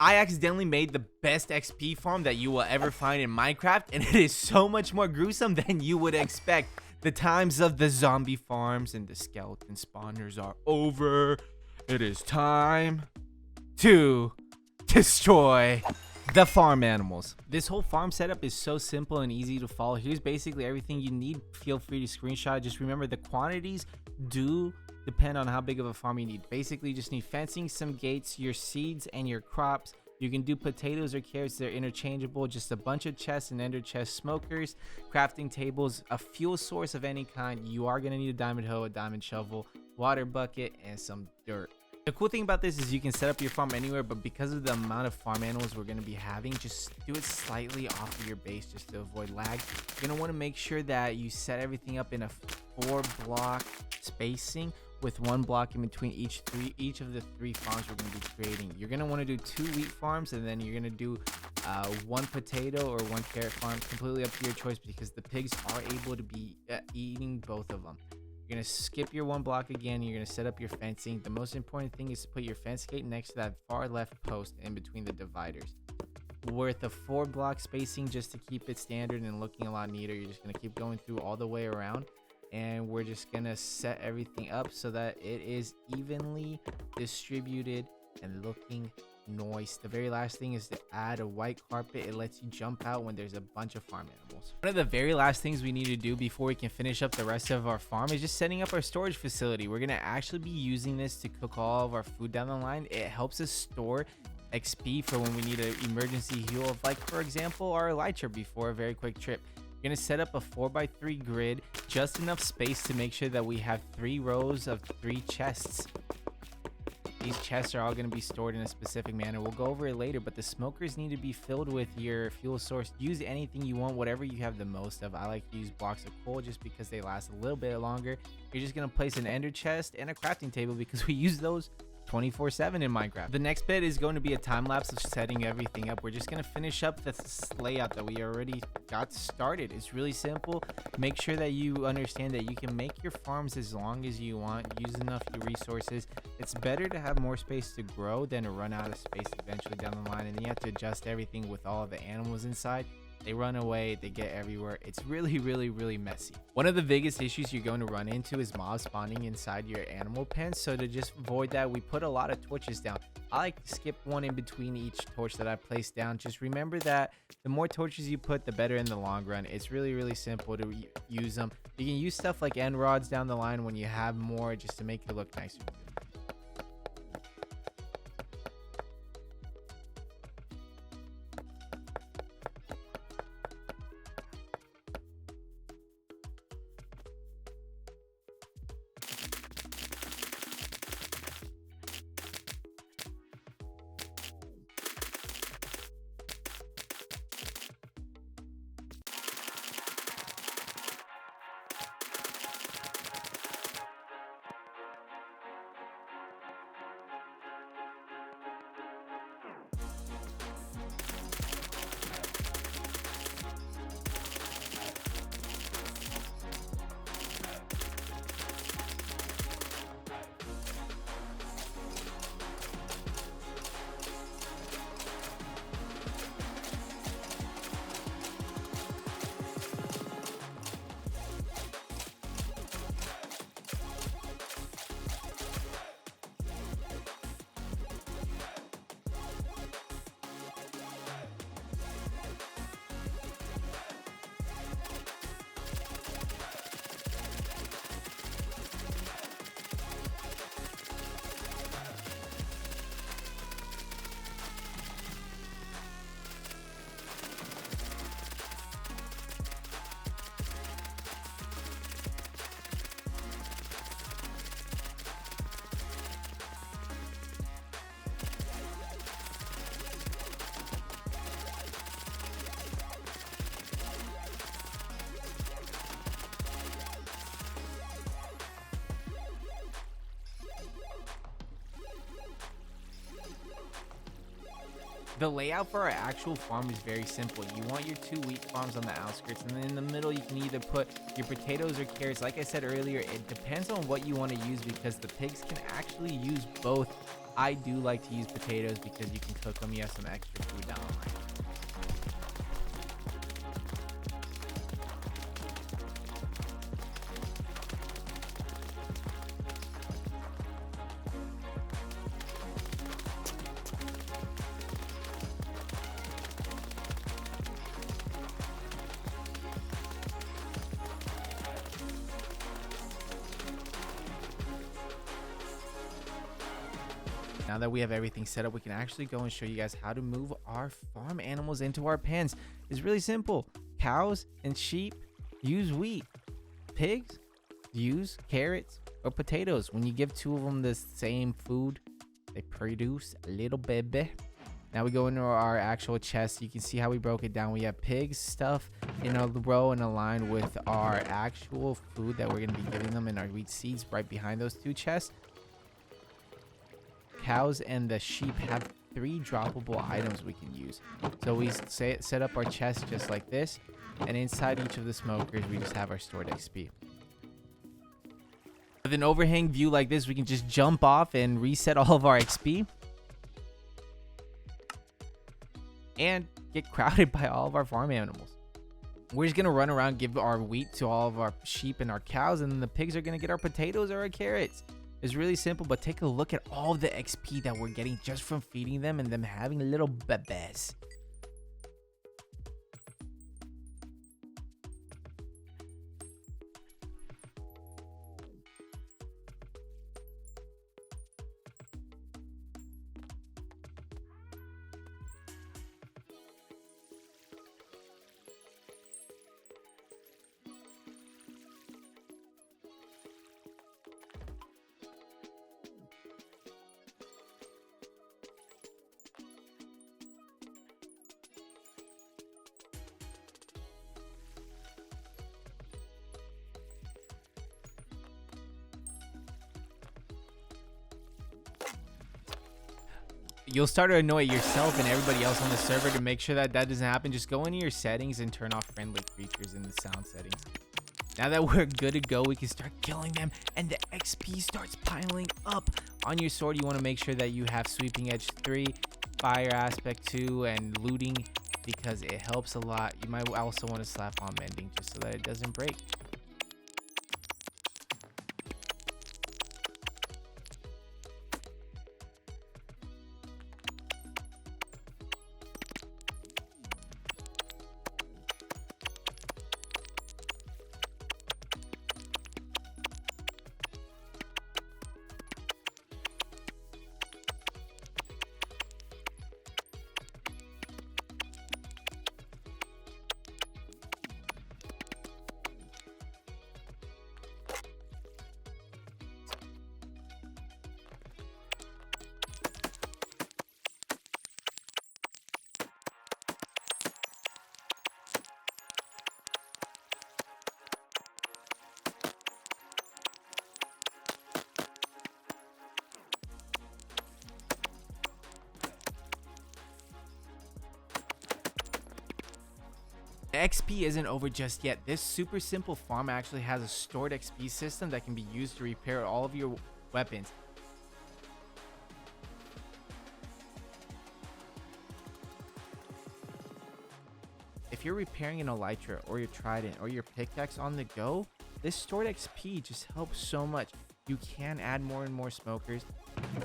I accidentally made the best XP farm that you will ever find in Minecraft, and it is so much more gruesome than you would expect. The times of the zombie farms and the skeleton spawners are over. It is time to destroy the farm animals. This whole farm setup is so simple and easy to follow. Here's basically everything you need. Feel free to screenshot. Just remember the quantities do depend on how big of a farm you need. Basically, you just need fencing, some gates, your seeds, and your crops. You can do potatoes or carrots, they're interchangeable. Just a bunch of chests and ender chest smokers, crafting tables, a fuel source of any kind. You are going to need a diamond hoe, a diamond shovel, water bucket, and some dirt. The cool thing about this is you can set up your farm anywhere, but because of the amount of farm animals we're going to be having, just do it slightly off of your base just to avoid lag. You're going to want to make sure that you set everything up in a 4-block spacing with 1 block in between each of the 3 farms we're going to be creating. You're going to want to do 2 wheat farms, and then you're going to do 1 potato or 1 carrot farm, completely up to your choice, because the pigs are able to be eating both of them. You're going to skip your 1 block again. You're going to set up your fencing. The most important thing is to put your fence gate next to that far left post in between the dividers. Worth a 4-block spacing just to keep it standard and looking a lot neater. You're just going to keep going through all the way around, and we're just going to set everything up so that it is evenly distributed and looking nice. The very last thing is to add a white carpet. It lets you jump out when there's a bunch of farm animals. One of the very last things we need to do before we can finish up the rest of our farm is just setting up our storage facility. We're going to actually be using this to cook all of our food down the line. It helps us store XP for when we need an emergency heal of, like, for example, our elytra before a very quick trip. You're going to set up a 4x3 grid, just enough space to make sure that we have 3 rows of 3 chests. These chests are all going to be stored in a specific manner. We'll go over it later, but the smokers need to be filled with your fuel source. Use anything you want, whatever you have the most of. I like to use blocks of coal just because they last a little bit longer. You're just going to place an ender chest and a crafting table because we use those 24/7 in Minecraft. The next bit is going to be a time lapse of setting everything up. We're just going to finish up the layout that we already got started. It's really simple. Make sure that you understand that you can make your farms as long as you want, use enough of your resources. It's better to have more space to grow than to run out of space eventually down the line, and then you have to adjust everything with all of the animals inside. They run away, they get everywhere. It's really messy. One of the biggest issues you're going to run into is mobs spawning inside your animal pen. So to just avoid that, we put a lot of torches down. I like to skip one in between each torch that I place down. Just remember that the more torches you put, the better in the long run. It's really simple to use them. You can use stuff like end rods down the line when you have more, just to make it look nicer. The layout for our actual farm is very simple. You want your 2 wheat farms on the outskirts, and then in the middle you can either put your potatoes or carrots. Like I said earlier, it depends on what you want to use because the pigs can actually use both. I do like to use potatoes because you can cook them. You have some extra food down the line. Now that we have everything set up, we can actually go and show you guys how to move our farm animals into our pens. It's really simple. Cows and sheep use wheat. Pigs use carrots or potatoes. When you give two of them the same food, they produce a little baby. Now we go into our actual chest. You can see how we broke it down. We have pigs stuff in a row and a line with our actual food that we're going to be giving them in our wheat seeds right behind those two chests. Cows and the sheep have 3 droppable items we can use. So we set up our chest just like this, and inside each of the smokers we just have our stored XP. With an overhang view like this, we can just jump off and reset all of our XP and get crowded by all of our farm animals. We're just gonna run around, give our wheat to all of our sheep and our cows, and then the pigs are gonna get our potatoes or our carrots. It's really simple, but take a look at all the XP that we're getting just from feeding them and them having little bebés. You'll start to annoy yourself and everybody else on the server. To make sure that that doesn't happen, just go into your settings and turn off friendly creatures in the sound settings. Now that we're good to go, we can start killing them and the XP starts piling up. On your sword, you want to make sure that you have sweeping edge 3, fire aspect 2, and looting because it helps a lot. You might also want to slap on mending just so that it doesn't break. XP isn't over just yet. This super simple farm actually has a stored XP system that can be used to repair all of your weapons. If you're repairing an elytra or your trident or your pickaxe on the go, this stored XP just helps so much. You can add more and more smokers.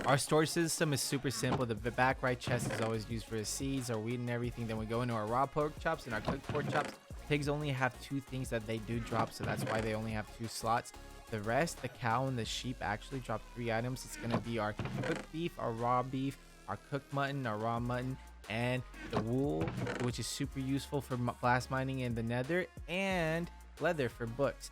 Our storage system is super simple. The back right chest is always used for the seeds, our wheat and everything. Then we go into our raw pork chops and our cooked pork chops. Pigs only have 2 things that they do drop, so that's why they only have 2 slots. The rest, the cow and the sheep, actually drop 3 items. It's going to be our cooked beef, our raw beef, our cooked mutton, our raw mutton, and the wool, which is super useful for blast mining in the nether, and leather for books.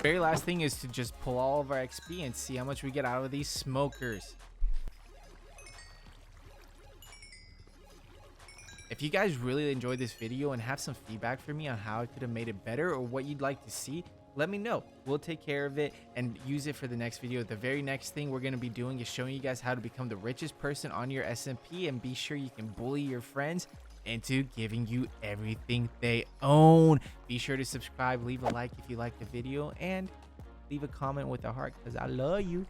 Very last thing is to just pull all of our XP and see how much we get out of these smokers. If you guys really enjoyed this video and have some feedback for me on how I could have made it better or what you'd like to see, let me know. We'll take care of it and use it for the next video. The very next thing we're going to be doing is showing you guys how to become the richest person on your SMP, and be sure you can bully your friends into giving you everything they own. Be sure to subscribe, leave a like if you like the video, and leave a comment with a heart because I love you.